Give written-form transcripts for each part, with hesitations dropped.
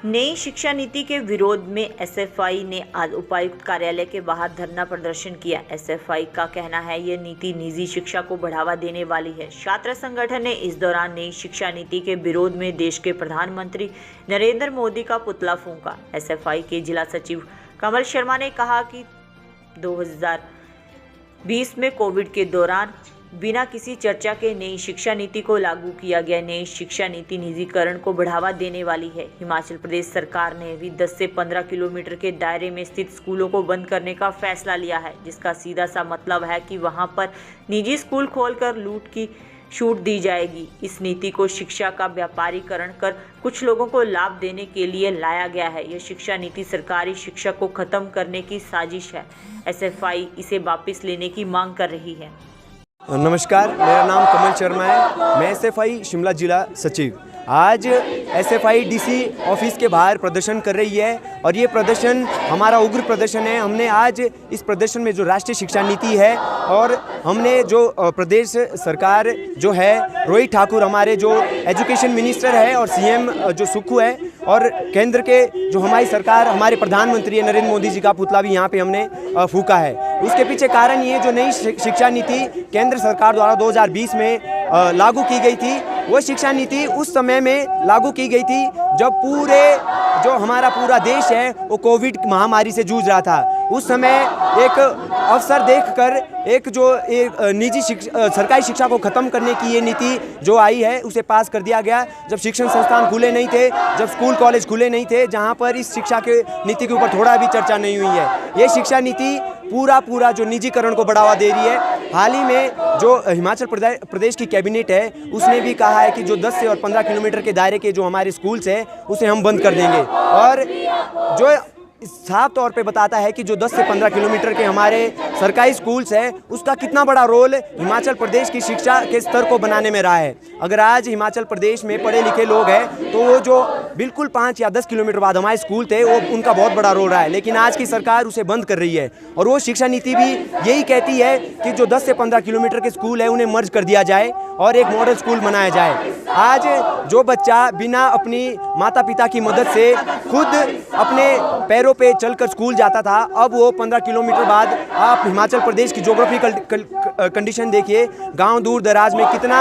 नई शिक्षा नीति के विरोध में एसएफआई ने आज उपायुक्त कार्यालय के बाहर धरना प्रदर्शन किया। एसएफआई का कहना है यह नीति निजी शिक्षा को बढ़ावा देने वाली है। छात्र संगठन ने इस दौरान नई शिक्षा नीति के विरोध में देश के प्रधानमंत्री नरेंद्र मोदी का पुतला फूंका। एसएफआई के जिला सचिव कमल शर्मा ने कहा कि 2020 में कोविड के दौरान बिना किसी चर्चा के नई शिक्षा नीति को लागू किया गया। नई शिक्षा नीति निजीकरण को बढ़ावा देने वाली है। हिमाचल प्रदेश सरकार ने भी 10 से 15 किलोमीटर के दायरे में स्थित स्कूलों को बंद करने का फैसला लिया है, जिसका सीधा सा मतलब है कि वहां पर निजी स्कूल खोलकर लूट की छूट दी जाएगी। इस नीति को शिक्षा का व्यापारीकरण कर कुछ लोगों को लाभ देने के लिए लाया गया है। यह शिक्षा नीति सरकारी शिक्षा को खत्म करने की साजिश है। एसएफआई इसे वापस लेने की मांग कर रही है। नमस्कार, मेरा नाम कमल शर्मा है। मैं एसएफआई शिमला जिला सचिव। आज एसएफआई डीसी ऑफिस के बाहर प्रदर्शन कर रही है और ये प्रदर्शन हमारा उग्र प्रदर्शन है। हमने आज इस प्रदर्शन में जो राष्ट्रीय शिक्षा नीति है और हमने जो प्रदेश सरकार जो है, रोहित ठाकुर हमारे जो एजुकेशन मिनिस्टर है और सीएम जो सुक्खू है और केंद्र के जो हमारी सरकार, हमारे प्रधानमंत्री नरेंद्र मोदी जी का पुतला भी यहाँ पे हमने फूंका है। उसके पीछे कारण ये जो नई शिक्षा नीति केंद्र सरकार द्वारा 2020 में लागू की गई थी, वो शिक्षा नीति उस समय में लागू की गई थी जब जो हमारा पूरा देश है वो कोविड महामारी से जूझ रहा था। उस समय एक अवसर देखकर एक निजी सरकारी शिक्षा को ख़त्म करने की ये नीति जो आई है उसे पास कर दिया गया। जब शिक्षण संस्थान खुले नहीं थे, जब स्कूल कॉलेज खुले नहीं थे, जहाँ पर इस शिक्षा के नीति के ऊपर थोड़ा भी चर्चा नहीं हुई है। ये शिक्षा नीति पूरा जो निजीकरण को बढ़ावा दे रही है। हाल ही में जो हिमाचल प्रदेश की कैबिनेट है उसने भी कहा है कि जो 10 से और 15 किलोमीटर के दायरे के जो हमारे स्कूल्स हैं उसे हम बंद कर देंगे, और जो साफ तौर पे बताता है कि जो 10 से 15 किलोमीटर के हमारे सरकारी स्कूल्स हैं उसका कितना बड़ा रोल हिमाचल प्रदेश की शिक्षा के स्तर को बनाने में रहा है। अगर आज हिमाचल प्रदेश में पढ़े लिखे लोग हैं तो वो जो बिल्कुल 5 या 10 किलोमीटर बाद हमारे स्कूल थे वो उनका बहुत बड़ा रोल रहा है, लेकिन आज की सरकार उसे बंद कर रही है। और वो शिक्षा नीति भी यही कहती है कि जो 10 से 15 किलोमीटर के स्कूल है उन्हें मर्ज कर दिया जाए और एक मॉडल स्कूल बनाया जाए। आज जो बच्चा बिना अपनी माता पिता की मदद से खुद अपने पैरों पे चलकर स्कूल जाता था, अब वो 15 किलोमीटर बाद आप हिमाचल प्रदेश की ज्योग्राफिकल कंडीशन देखिए, गांव दूर दराज में कितना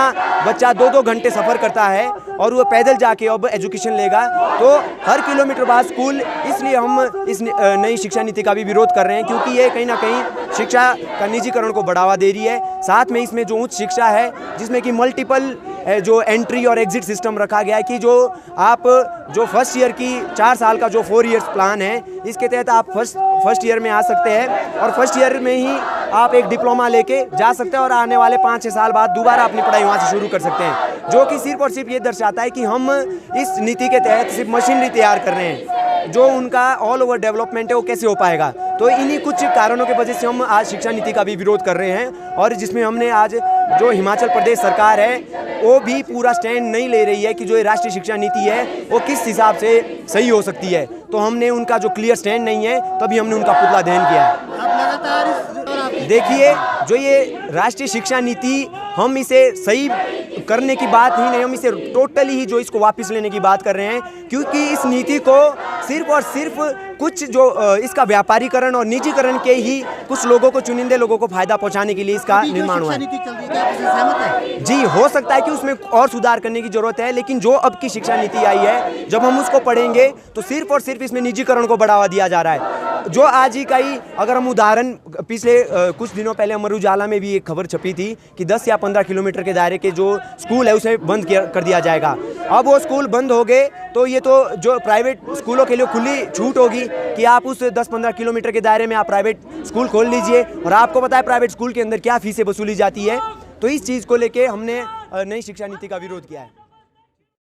बच्चा 2-2 घंटे सफ़र करता है और वो पैदल जाके अब एजुकेशन लेगा। तो हर किलोमीटर बाद स्कूल, इसलिए हम इस नई शिक्षा नीति का भी विरोध कर रहे हैं, क्योंकि ये कहीं ना कहीं शिक्षा का निजीकरण को बढ़ावा दे रही है। साथ में इसमें जो उच्च शिक्षा है जिसमें कि मल्टीपल जो एंट्री और एग्जिट सिस्टम रखा गया है कि जो फर्स्ट ईयर की 4 साल का जो 4 ईयर्स प्लान है, इसके तहत आप फर्स्ट ईयर में आ सकते हैं और फर्स्ट ईयर में ही आप एक डिप्लोमा लेके जा सकते हैं और आने वाले 5-6 साल बाद दोबारा अपनी पढ़ाई वहाँ से शुरू कर सकते हैं, जो कि सिर्फ और सिर्फ ये दर्शाता है कि हम इस नीति के तहत सिर्फ मशीनरी तैयार कर रहे हैं। जो उनका ऑल ओवर डेवलपमेंट है वो कैसे हो पाएगा। तो इन्हीं कुछ कारणों की वजह से हम आज शिक्षा नीति का भी विरोध कर रहे हैं, और जिसमें हमने आज जो हिमाचल प्रदेश सरकार है वो भी पूरा स्टैंड नहीं ले रही है कि जो ये राष्ट्रीय शिक्षा नीति है वो किस हिसाब से सही हो सकती है। तो हमने उनका जो क्लियर स्टैंड नहीं है तभी हमने उनका पुतला दहन किया है। देखिए, जो ये राष्ट्रीय शिक्षा नीति, हम इसे सही करने की बात ही नहीं, हम इसे टोटली ही जो इसको वापस लेने की बात कर रहे हैं, क्योंकि इस नीति को सिर्फ और सिर्फ कुछ जो इसका व्यापारीकरण और निजीकरण के ही कुछ लोगों को, चुनिंदे लोगों को फायदा पहुंचाने के लिए इसका निर्माण हुआ है। जी, हो सकता है कि उसमें और सुधार करने की जरूरत है, लेकिन जो अब की शिक्षा नीति आई है जब हम उसको पढ़ेंगे तो सिर्फ और सिर्फ इसमें निजीकरण को बढ़ावा दिया जा रहा है। जो आज ही का ही अगर हम उदाहरण, पिछले कुछ दिनों पहले अमर उजाला में भी एक खबर छपी थी कि 10 या 15 किलोमीटर के दायरे के जो स्कूल है उसे बंद कर दिया जाएगा। अब वो स्कूल बंद हो गए तो ये तो जो प्राइवेट स्कूलों के लिए खुली छूट होगी कि आप उस 10-15 किलोमीटर के दायरे में आप प्राइवेट स्कूल खोल लीजिए, और आपको पता है प्राइवेट स्कूल के अंदर क्या फीसें वसूली जाती है। तो इस चीज़ को लेके हमने नई शिक्षा नीति का विरोध किया है।